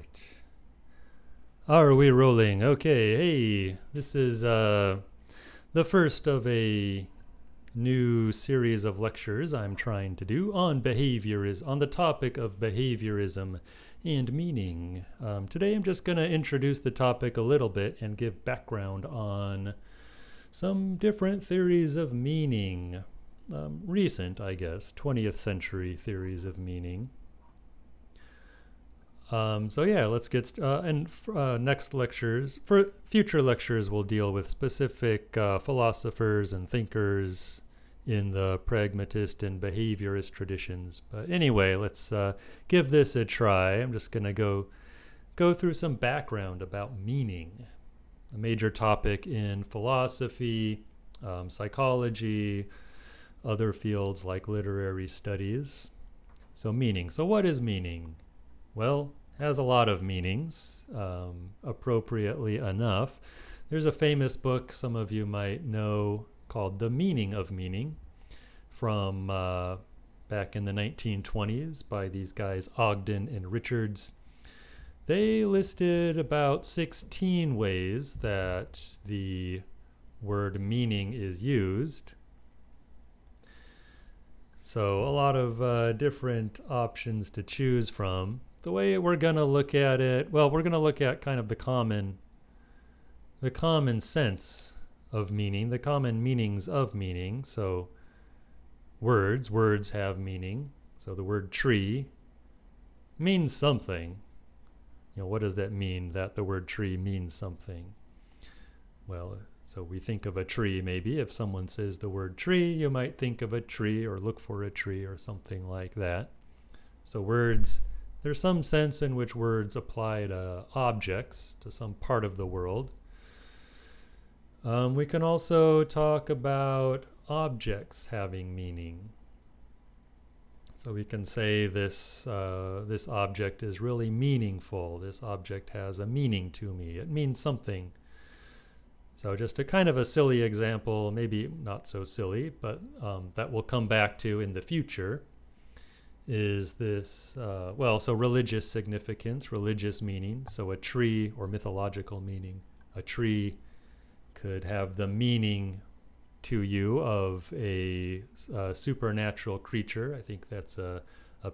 right. Are we rolling? Okay, hey, this is the first of a new series of lectures I'm trying to do on on the topic of behaviorism and meaning. Today I'm just going to introduce the topic a little bit and give background on some different theories of meaning. Recent, I guess, 20th century theories of meaning. So yeah, let's get next lectures, for future lectures, we'll deal with specific philosophers and thinkers in the pragmatist and behaviorist traditions. But anyway, let's give this a try. I'm just going to go through some background about meaning, a major topic in philosophy, psychology, other fields like literary studies. So meaning. So what is meaning? Well, has a lot of meanings, appropriately enough. There's a famous book some of you might know called The Meaning of Meaning from back in the 1920s by these guys Ogden and Richards. They listed about 16 ways that the word meaning is used. So a lot of different options to choose from. The way we're going to look at it, well, we're going to look at kind of the common sense of meaning, the common meanings of meaning. So words have meaning. So the word tree means something. What does that mean, that the word tree means something? Well, so we think of a tree maybe. If someone says the word tree, you might think of a tree or look for a tree or something like that. So words, there's some sense in which words apply to objects, to some part of the world. We can also talk about objects having meaning. So we can say this object is really meaningful. This object has a meaning to me. It means something. So just a kind of a silly example, maybe not so silly, but that we'll come back to in the future, is this, so religious significance, religious meaning. So a tree, or mythological meaning, a tree could have the meaning to you of a supernatural creature. I think that's a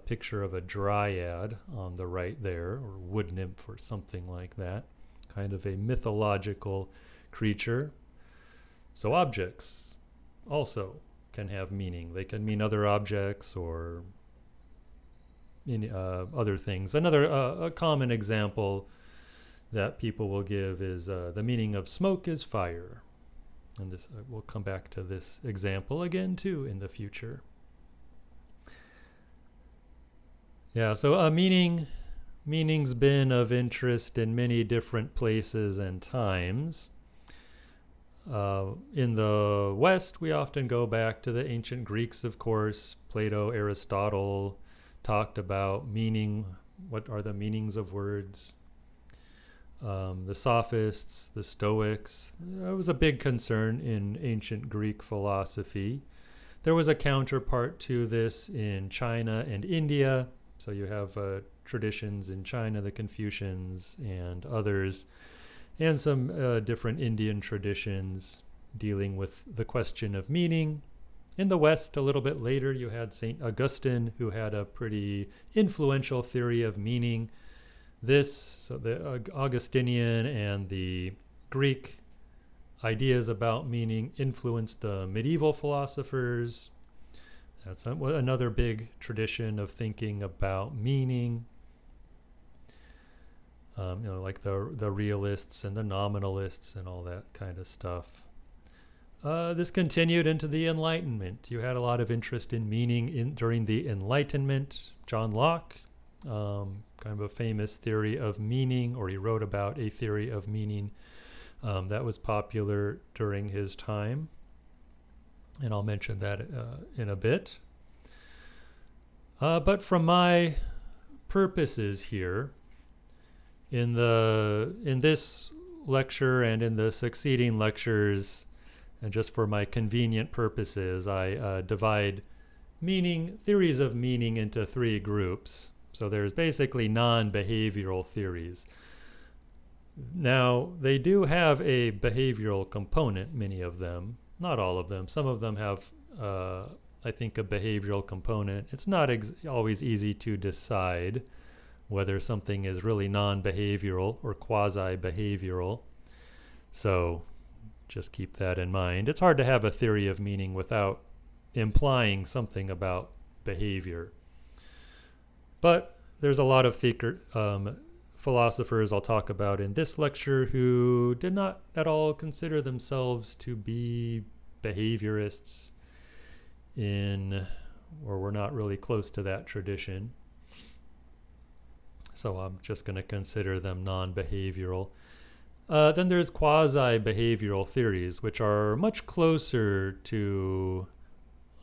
picture of a dryad on the right there, or wood nymph or something like that, kind of a mythological creature. So objects also can have meaning. They can mean other objects or other things. Another a common example that people will give is the meaning of smoke is fire. And this we'll come back to this example again too in the future. Yeah, so meaning's been of interest in many different places and times. In the West, we often go back to the ancient Greeks, of course. Plato, Aristotle talked about meaning. What are the meanings of words? The Sophists, the Stoics. That was a big concern in ancient Greek philosophy. There was a counterpart to this in China and India. So you have traditions in China, the Confucians and others, and some different Indian traditions dealing with the question of meaning. In the West, a little bit later, you had St. Augustine, who had a pretty influential theory of meaning. So the Augustinian and the Greek ideas about meaning influenced the medieval philosophers. That's another big tradition of thinking about meaning. Like the realists and the nominalists and all that kind of stuff. This continued into the Enlightenment. You had a lot of interest in meaning during the Enlightenment. John Locke, kind of a famous theory of meaning, or he wrote about a theory of meaning that was popular during his time. And I'll mention that in a bit. But from my purposes here, in this lecture and in the succeeding lectures, and just for my convenient purposes, I divide theories of meaning into three groups. So there's basically non-behavioral theories. Now, they do have a behavioral component, many of them. Not all of them. Some of them have, I think, a behavioral component. It's not always easy to decide whether something is really non-behavioral or quasi-behavioral. So just keep that in mind. It's hard to have a theory of meaning without implying something about behavior. But there's a lot of philosophers I'll talk about in this lecture who did not at all consider themselves to be behaviorists or were not really close to that tradition. So I'm just going to consider them non-behavioral. Then there's quasi-behavioral theories, which are much closer to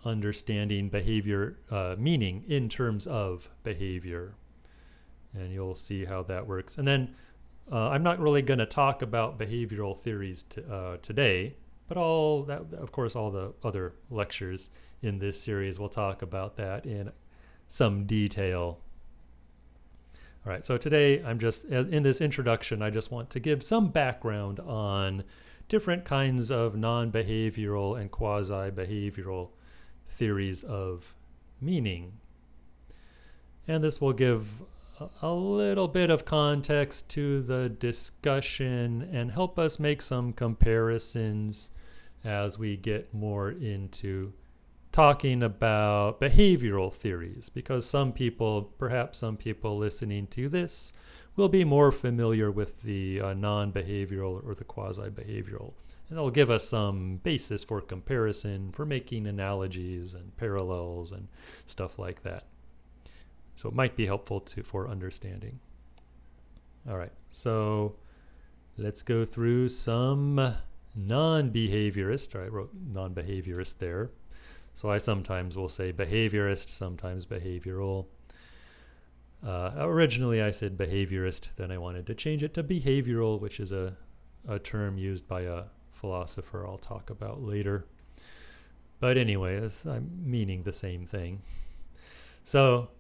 understanding behavior meaning in terms of behavior. And you'll see how that works. And then I'm not really going to talk about behavioral theories today, but of course, all the other lectures in this series will talk about that in some detail. All right, so today in this introduction, I just want to give some background on different kinds of non-behavioral and quasi-behavioral theories of meaning. And this will give a little bit of context to the discussion and help us make some comparisons as we get more into talking about behavioral theories, because perhaps some people listening to this will be more familiar with the non-behavioral or the quasi-behavioral. And it'll give us some basis for comparison, for making analogies and parallels and stuff like that. So it might be helpful for understanding. All right, so let's go through some non-behaviorist. I wrote non-behaviorist there. So I sometimes will say behaviorist, sometimes behavioral. Originally I said behaviorist, then I wanted to change it to behavioral, which is a term used by a philosopher I'll talk about later. But anyway, I'm meaning the same thing. So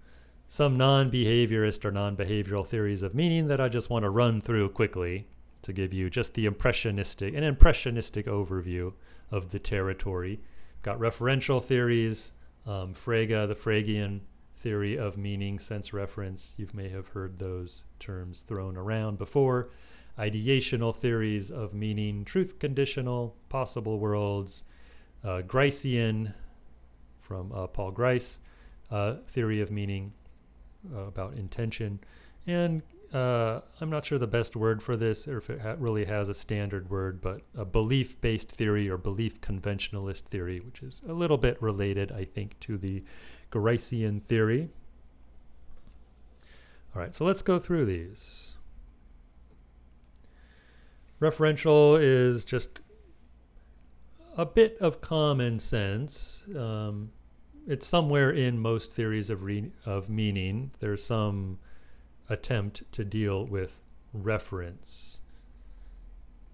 some non-behaviorist or non-behavioral theories of meaning that I just want to run through quickly to give you just an impressionistic overview of the territory. Got referential theories, Frege, the Fregean theory of meaning, sense reference. You may have heard those terms thrown around before. Ideational theories of meaning, truth conditional, possible worlds, Gricean from Paul Grice, theory of meaning about intention, and I'm not sure the best word for this or if it really has a standard word, but a belief-based theory or belief conventionalist theory, which is a little bit related, I think, to the Gricean theory. All right, so let's go through these. Referential is just a bit of common sense. It's somewhere in most theories of meaning. There's some attempt to deal with reference.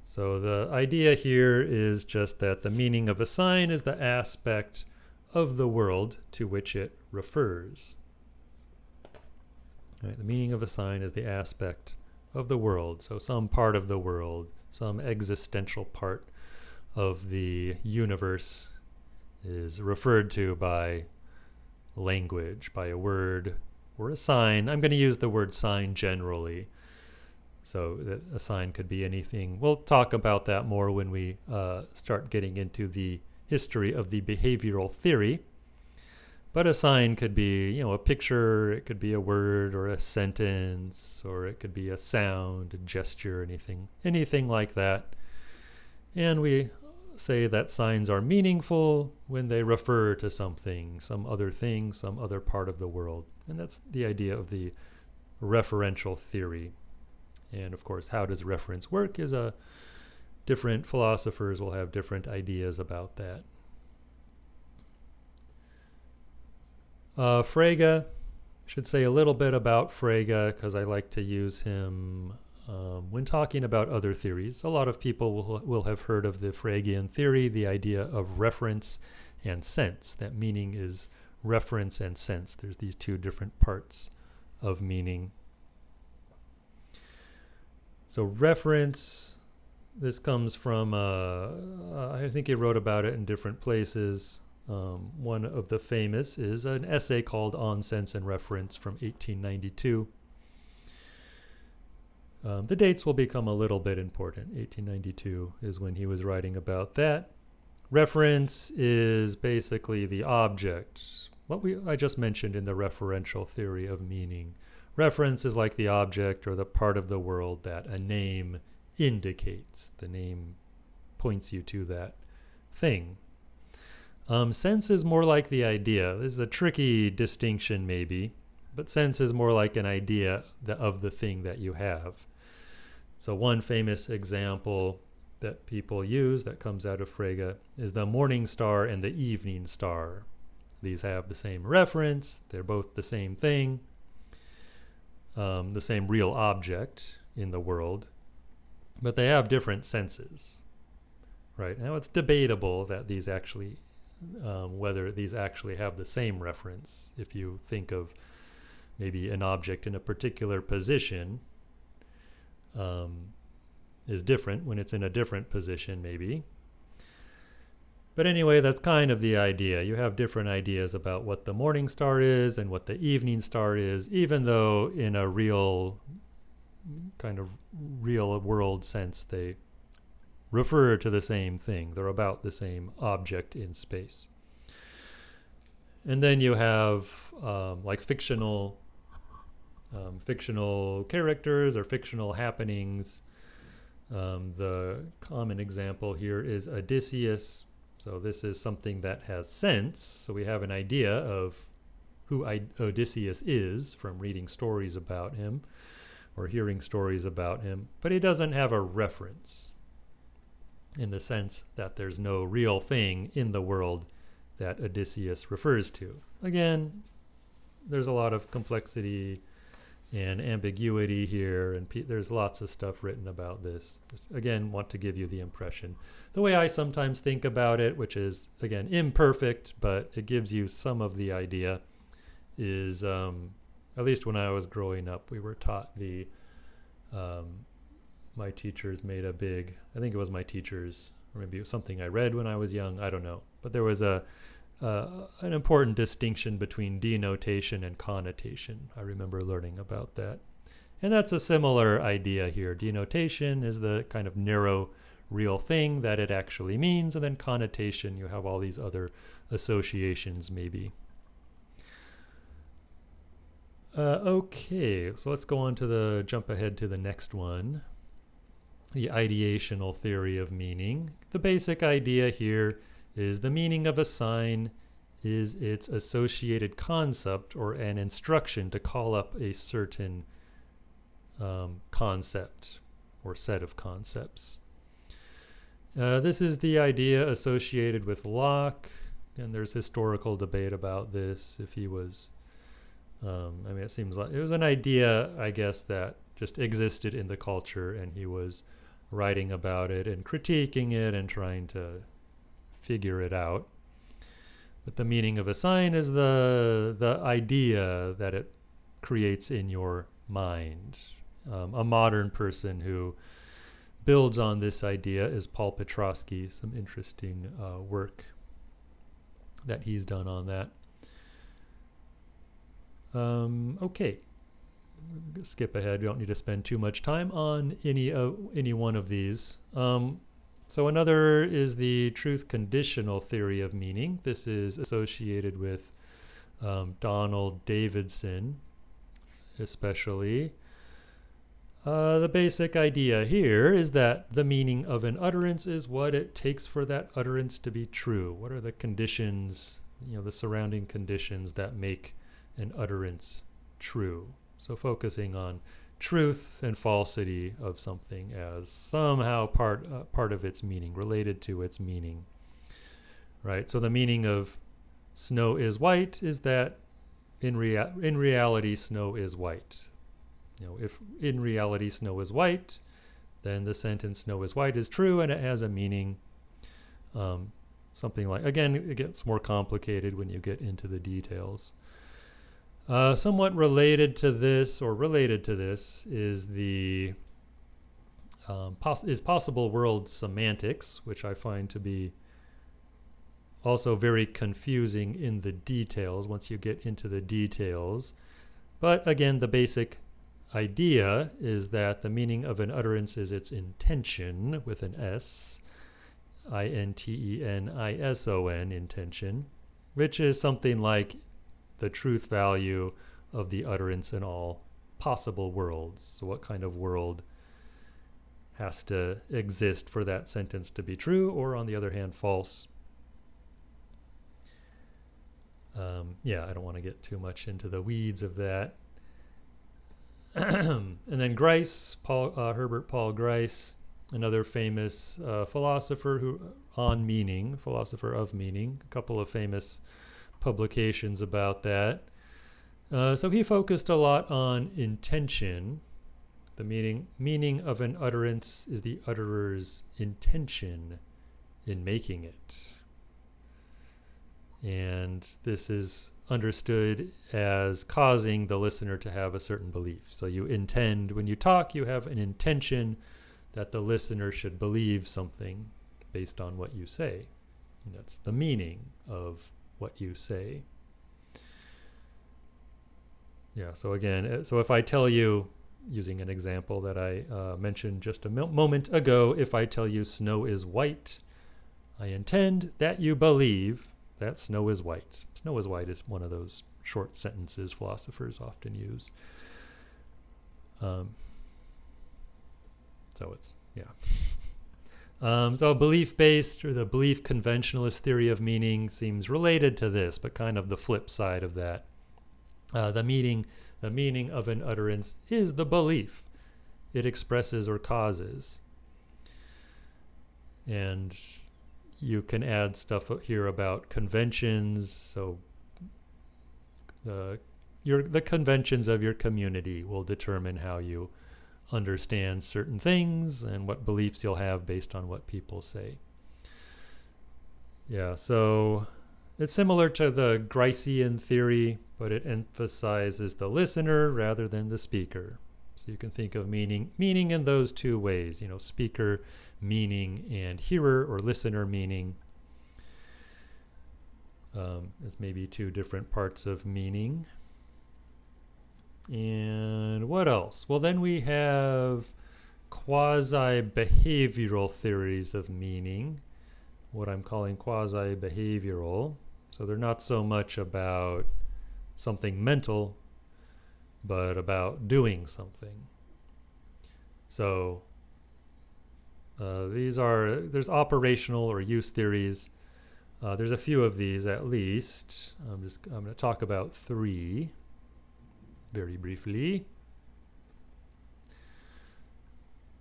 So the idea here is just that the meaning of a sign is the aspect of the world to which it refers. Right, the meaning of a sign is the aspect of the world, so some part of the world, some existential part of the universe is referred to by language, by a word or a sign. I'm going to use the word sign generally. So that a sign could be anything. We'll talk about that more when we start getting into the history of the behavioral theory. But a sign could be, a picture, it could be a word or a sentence, or it could be a sound, a gesture, anything like that. And we say that signs are meaningful when they refer to something, some other thing, some other part of the world. And that's the idea of the referential theory. And of course, how does reference work is different philosophers will have different ideas about that. Frege, should say a little bit about Frege because I like to use him when talking about other theories. A lot of people will have heard of the Fregean theory, the idea of reference and sense. That meaning is reference and sense. There's these two different parts of meaning. So reference, this comes from, I think he wrote about it in different places. One of the famous is an essay called On Sense and Reference from 1892. The dates will become a little bit important. 1892 is when he was writing about that. Reference is basically the object. I just mentioned in the referential theory of meaning. Reference is like the object or the part of the world that a name indicates. The name points you to that thing. Sense is more like the idea. This is a tricky distinction maybe, but sense is more like an idea of the thing that you have. So one famous example that people use that comes out of Frege is the morning star and the evening star. These have the same reference. They're both the same thing, the same real object in the world, but they have different senses. Right? Now it's debatable that these actually, whether these actually have the same reference. If you think of maybe an object in a particular position, is different when it's in a different position maybe. But anyway, that's kind of the idea. You have different ideas about what the morning star is and what the evening star is, even though in a real, kind of real world sense, they refer to the same thing. They're about the same object in space. And then you have like fictional characters or fictional happenings. The common example here is Odysseus. So this is something that has sense. So we have an idea of who Odysseus is from reading stories about him or hearing stories about him, but he doesn't have a reference in the sense that there's no real thing in the world that Odysseus refers to. Again, there's a lot of complexity and ambiguity here, and there's lots of stuff written about this. Just, again, want to give you the impression. The way I sometimes think about it, which is, again, imperfect, but it gives you some of the idea, is, at least when I was growing up, we were taught my teachers made a big, I think it was my teachers, or maybe it was something I read when I was young, I don't know. But there was an important distinction between denotation and connotation. I remember learning about that. And that's a similar idea here. Denotation is the kind of narrow, real thing that it actually means, and then connotation, you have all these other associations maybe. Okay, so let's go on to jump ahead to the next one. The ideational theory of meaning. The basic idea here is the meaning of a sign is its associated concept or an instruction to call up a certain concept or set of concepts. This is the idea associated with Locke, and there's historical debate about this, if he was, I mean, it seems like it was an idea, I guess, that just existed in the culture, and he was writing about it and critiquing it and trying to figure it out. But the meaning of a sign is the idea that it creates in your mind. A modern person who builds on this idea is Paul Petrosky, some interesting work that he's done on that. Okay, skip ahead. We don't need to spend too much time on any one of these. So another is the truth conditional theory of meaning. This is associated with Donald Davidson, especially. The basic idea here is that the meaning of an utterance is what it takes for that utterance to be true. What are the conditions, the surrounding conditions that make an utterance true? So focusing on truth and falsity of something as somehow part of its meaning, related to its meaning, right? So the meaning of snow is white is that in reality snow is white. If in reality snow is white, then the sentence snow is white is true, and it has a meaning. Something like, again, it gets more complicated when you get into the details. Somewhat related to this, is the possible world semantics, which I find to be also very confusing in the details once you get into the details. But again, the basic idea is that the meaning of an utterance is its intention with an S, I-N-T-E-N-I-S-O-N, intention, which is something like the truth value of the utterance in all possible worlds. So what kind of world has to exist for that sentence to be true, or on the other hand, false? Yeah, I don't want to get too much into the weeds of that. And then Grice, Herbert Paul Grice, another famous philosopher philosopher of meaning, a couple of famous publications about that. So he focused a lot on intention. The meaning of an utterance is the utterer's intention in making it. And this is understood as causing the listener to have a certain belief. So you intend, when you talk, you have an intention that the listener should believe something based on what you say. And that's the meaning of what you say. Yeah, so again, so if I tell you, using an example that I mentioned just a moment ago, if I tell you snow is white, I intend that you believe that snow is white. Snow is white is one of those short sentences philosophers often use. So it's, yeah. So belief-based, or the belief conventionalist theory of meaning, seems related to this, but kind of the flip side of that. The meaning of an utterance is the belief it expresses or causes. And you can add stuff here about conventions. So the conventions of your community will determine how you understand certain things and what beliefs you'll have based on what people say. Yeah, so it's similar to the Gricean theory, but it emphasizes the listener rather than the speaker. So you can think of meaning in those two ways, speaker meaning and hearer or listener meaning as maybe two different parts of meaning. And what else? Well, then we have quasi-behavioral theories of meaning, what I'm calling quasi-behavioral. So they're not so much about something mental, but about doing something. So there's operational or use theories. There's a few of these at least. I'm going to talk about three very briefly.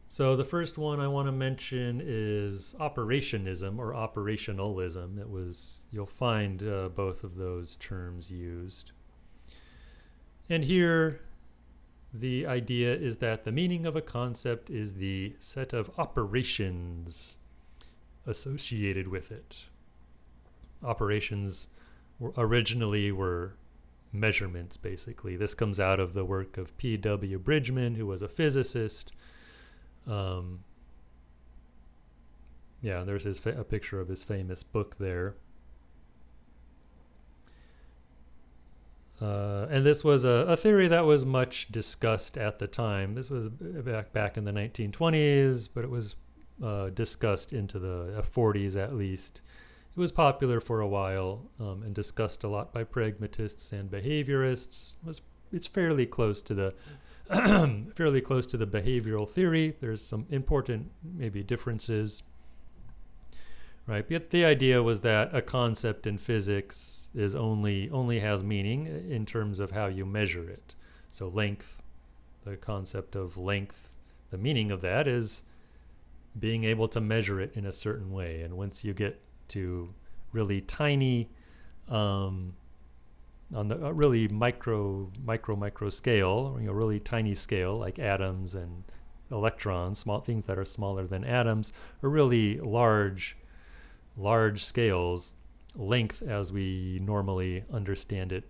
So the first one I want to mention is operationism or operationalism. You'll find both of those terms used. And here the idea is that the meaning of a concept is the set of operations associated with it. Operations originally were measurements, basically. This comes out of the work of P.W. Bridgman, who was a physicist. Yeah, there's a picture of his famous book there. And this was a theory that was much discussed at the time. This was back in the 1920s, but it was discussed into the 40s at least. It was popular for a while and discussed a lot by pragmatists and behaviorists. It's fairly close to the behavioral theory. There's some important maybe differences, right? But the idea was that a concept in physics is only has meaning in terms of how you measure it. So length, the concept of length, the meaning of that is being able to measure it in a certain way. And once you get to really tiny, on the really micro scale, really tiny scale, like atoms and electrons, small things that are smaller than atoms, or really large scales, length as we normally understand it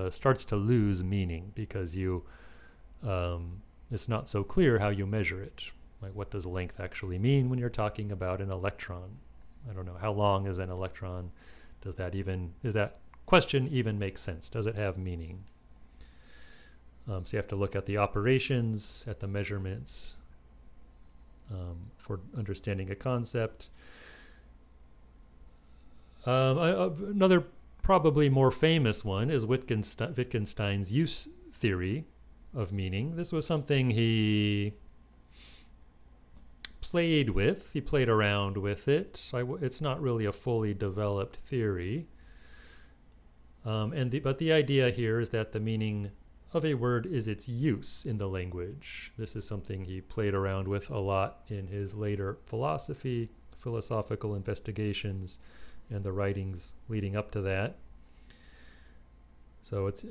starts to lose meaning because it's not so clear how you measure it. Like, what does length actually mean when you're talking about an electron? I don't know, how long is an electron? Does that question even make sense? Does it have meaning? So you have to look at the operations, at the measurements for understanding a concept. Another probably more famous one is Wittgenstein's use theory of meaning. This was something he played with. He played around with it. It's not really a fully developed theory. But the idea here is that the meaning of a word is its use in the language. This is something he played around with a lot in his later philosophical investigations, and the writings leading up to that. So it's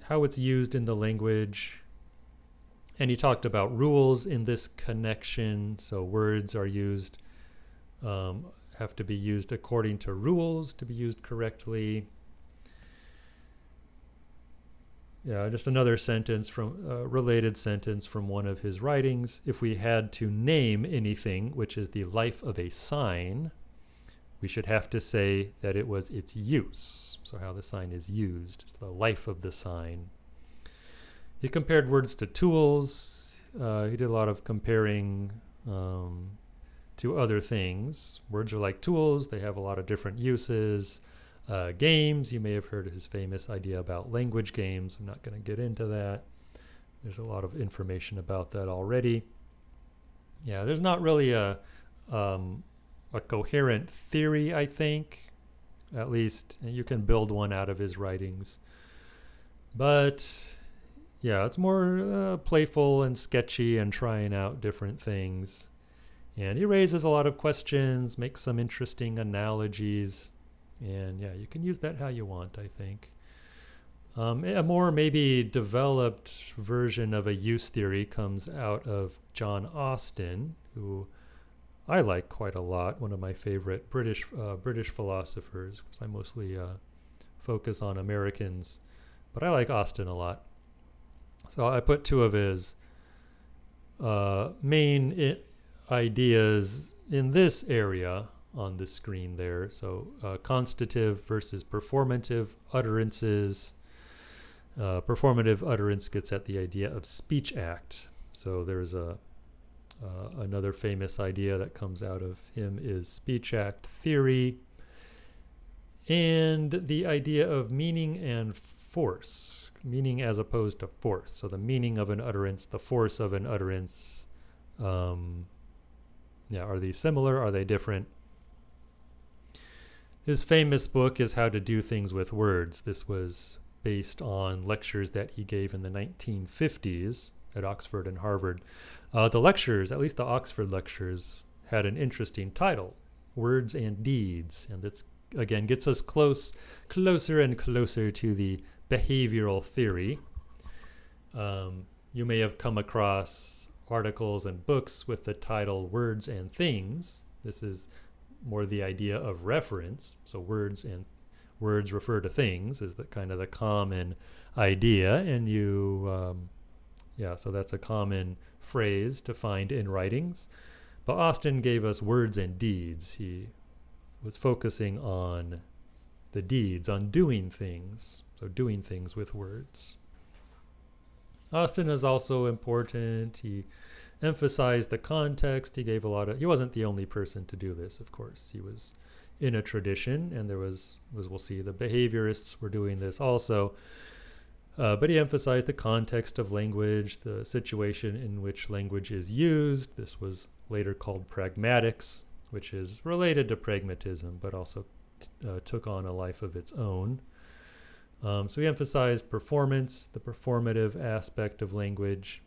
how it's used in the language. And he talked about rules in this connection. So words are used, have to be used according to rules to be used correctly. Yeah, just another sentence from related sentence from one of his writings. If we had to name anything which is the life of a sign, we should have to say that it was its use. So how the sign is used. It's the life of the sign. He compared words to tools. He did a lot of comparing to other things. Words are like tools. They have a lot of different uses. Games, you may have heard of his famous idea about language games. I'm not going to get into that. There's a lot of information about that already. Yeah, there's not really a coherent theory, I think. At least you can build one out of his writings. But yeah, it's more playful and sketchy and trying out different things. And he raises a lot of questions, makes some interesting analogies. And yeah, you can use that how you want, I think. A more maybe developed version of a use theory comes out of John Austin, who I like quite a lot, one of my favorite British philosophers, because I mostly focus on Americans, but I like Austin a lot. So I put two of his main ideas in this area on the screen there. So constative versus performative utterances. Performative utterance gets at the idea of speech act. So there's another famous idea that comes out of him is speech act theory, and the idea of meaning and force. Meaning as opposed to force. So the meaning of an utterance, the force of an utterance. Are these similar? Are they different? His famous book is How to Do Things with Words. This was based on lectures that he gave in the 1950s at Oxford and Harvard. The lectures, at least the Oxford lectures, had an interesting title, Words and Deeds. And that's, again, gets us closer and closer to the behavioral theory. You may have come across articles and books with the title Words and Things. This is more the idea of reference. So words refer to things is the kind of the common idea, and so that's a common phrase to find in writings. But Austin gave us words and deeds. He was focusing on the deeds, on doing things. So doing things with words. Austin is also important. He emphasized the context. He wasn't the only person to do this, of course. He was in a tradition, and there was, as we'll see, the behaviorists were doing this also. But he emphasized the context of language, the situation in which language is used. This was later called pragmatics, which is related to pragmatism, but also took on a life of its own. So he emphasized performance, the performative aspect of language.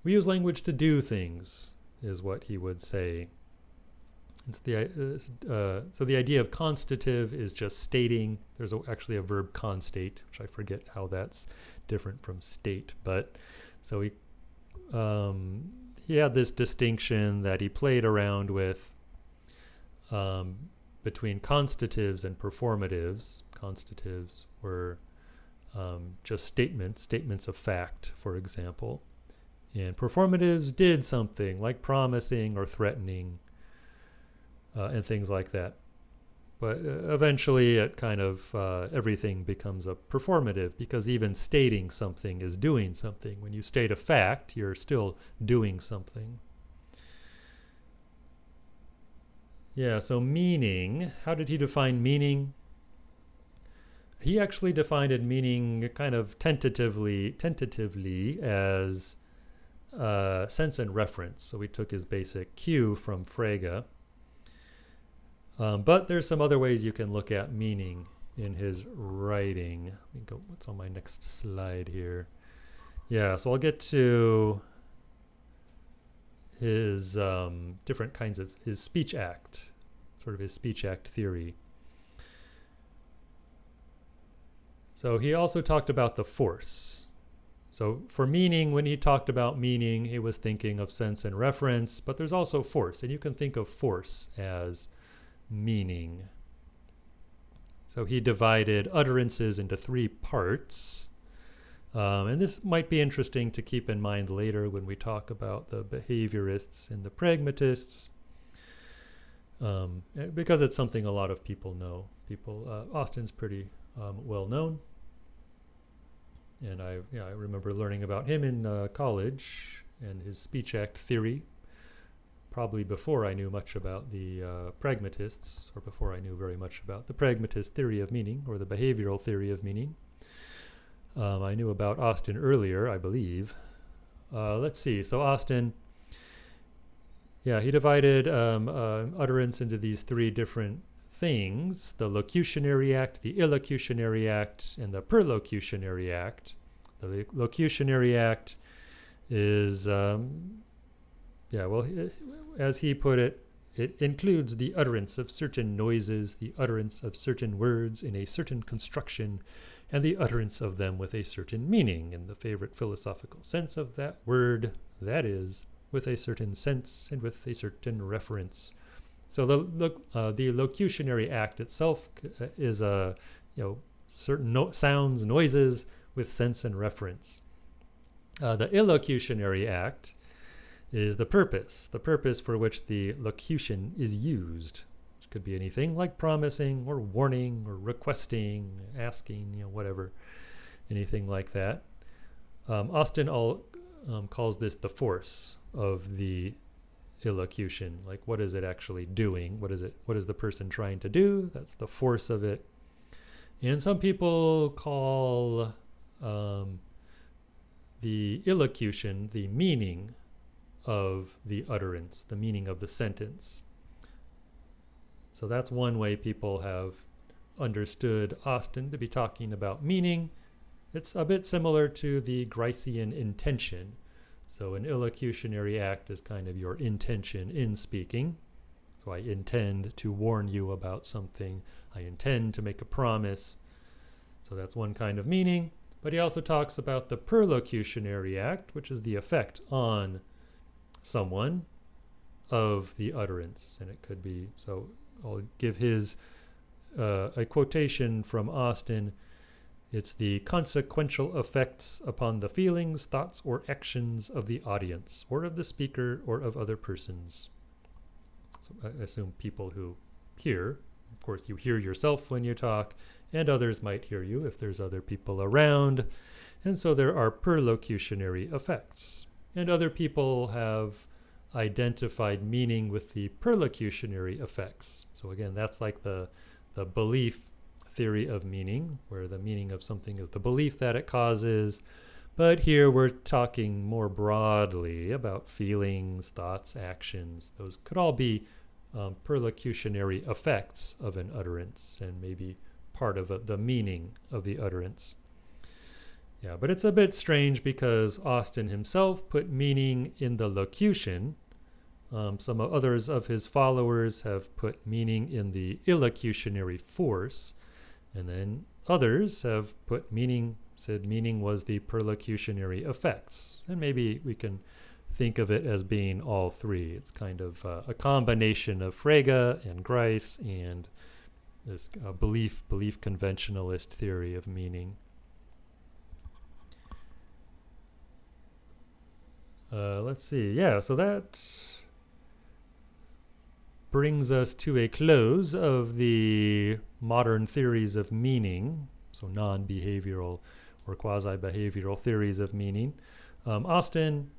We use language to do things, is what he would say. So the idea of constative is just stating. There's actually a verb constate, which I forget how that's different from state. But so he had this distinction that he played around with between constatives and performatives. Constatives were just statements of fact, for example. And performatives did something like promising or threatening and things like that. But eventually it kind of, everything becomes a performative because even stating something is doing something. When you state a fact, you're still doing something. Yeah, so meaning, how did he define meaning? He actually defined meaning kind of tentatively as sense and reference. So we took his basic cue from Frege. But there's some other ways you can look at meaning in his writing. Let me go, what's on my next slide here? Yeah, so I'll get to his different kinds of, his speech act, sort of his speech act theory. So he also talked about the force. So for meaning, when he talked about meaning, he was thinking of sense and reference, but there's also force, and you can think of force as meaning. So he divided utterances into 3 parts. And this might be interesting to keep in mind later when we talk about the behaviorists and the pragmatists, because it's something a lot of people know. Austin's pretty well known. And I remember learning about him in college and his speech act theory, probably before I knew much about the pragmatists, or before I knew very much about the pragmatist theory of meaning, or the behavioral theory of meaning. I knew about Austin earlier, I believe. Let's see, so Austin, he divided utterance into these 3 different things: the locutionary act, the illocutionary act, and the perlocutionary act. The locutionary act is, as he put it, it includes the utterance of certain noises, the utterance of certain words in a certain construction, and the utterance of them with a certain meaning in the favorite philosophical sense of that word, that is, with a certain sense and with a certain reference. So the locutionary act itself is a certain sounds, noises with sense and reference. The illocutionary act is the purpose for which the locution is used. Which could be anything like promising or warning or requesting, asking, whatever, anything like that. Austin calls this the force of the illocution. Like, what is it actually doing? What is the person trying to do? That's the force of it. And some people call the illocution the meaning of the utterance, the meaning of the sentence. So that's one way people have understood Austin to be talking about meaning. It's a bit similar to the Gricean intention. So an illocutionary act is kind of your intention in speaking. So I intend to warn you about something. I intend to make a promise. So that's one kind of meaning. But he also talks about the perlocutionary act, which is the effect on someone of the utterance. And it could be, so I'll give his a quotation from Austin. It's the consequential effects upon the feelings, thoughts, or actions of the audience, or of the speaker, or of other persons. So I assume people who hear. Of course, you hear yourself when you talk, and others might hear you if there's other people around. And so there are perlocutionary effects. And other people have identified meaning with the perlocutionary effects. So again, that's like the belief theory of meaning, where the meaning of something is the belief that it causes. But here we're talking more broadly about feelings, thoughts, actions. Those could all be perlocutionary effects of an utterance, and maybe part of the meaning of the utterance. Yeah, but it's a bit strange because Austin himself put meaning in the locution. Some others of his followers have put meaning in the illocutionary force. And then others have put meaning, said meaning was the perlocutionary effects. And maybe we can think of it as being all 3. It's kind of a combination of Frege and Grice and this belief conventionalist theory of meaning. Let's see. Yeah, so that brings us to a close of the modern theories of meaning, so non-behavioral or quasi-behavioral theories of meaning. Austin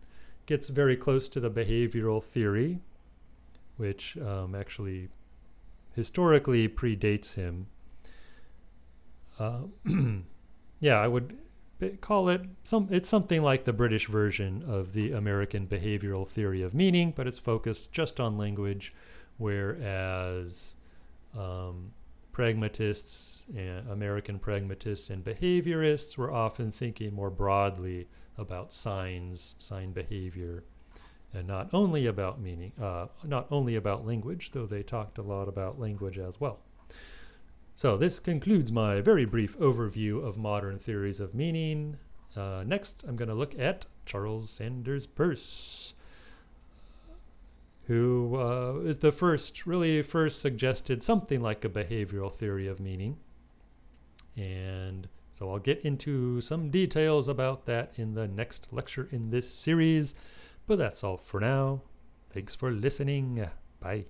gets very close to the behavioral theory, which actually historically predates him. Yeah, I would call it it's something like the British version of the American behavioral theory of meaning, but it's focused just on language, whereas pragmatists and American pragmatists and behaviorists were often thinking more broadly about signs, sign behavior, and not only about meaning, not only about language, though they talked a lot about language as well. So this concludes my very brief overview of modern theories of meaning. Next, I'm going to look at Charles Sanders Peirce, who is the first suggested something like a behavioral theory of meaning. And so I'll get into some details about that in the next lecture in this series. But that's all for now. Thanks for listening. Bye.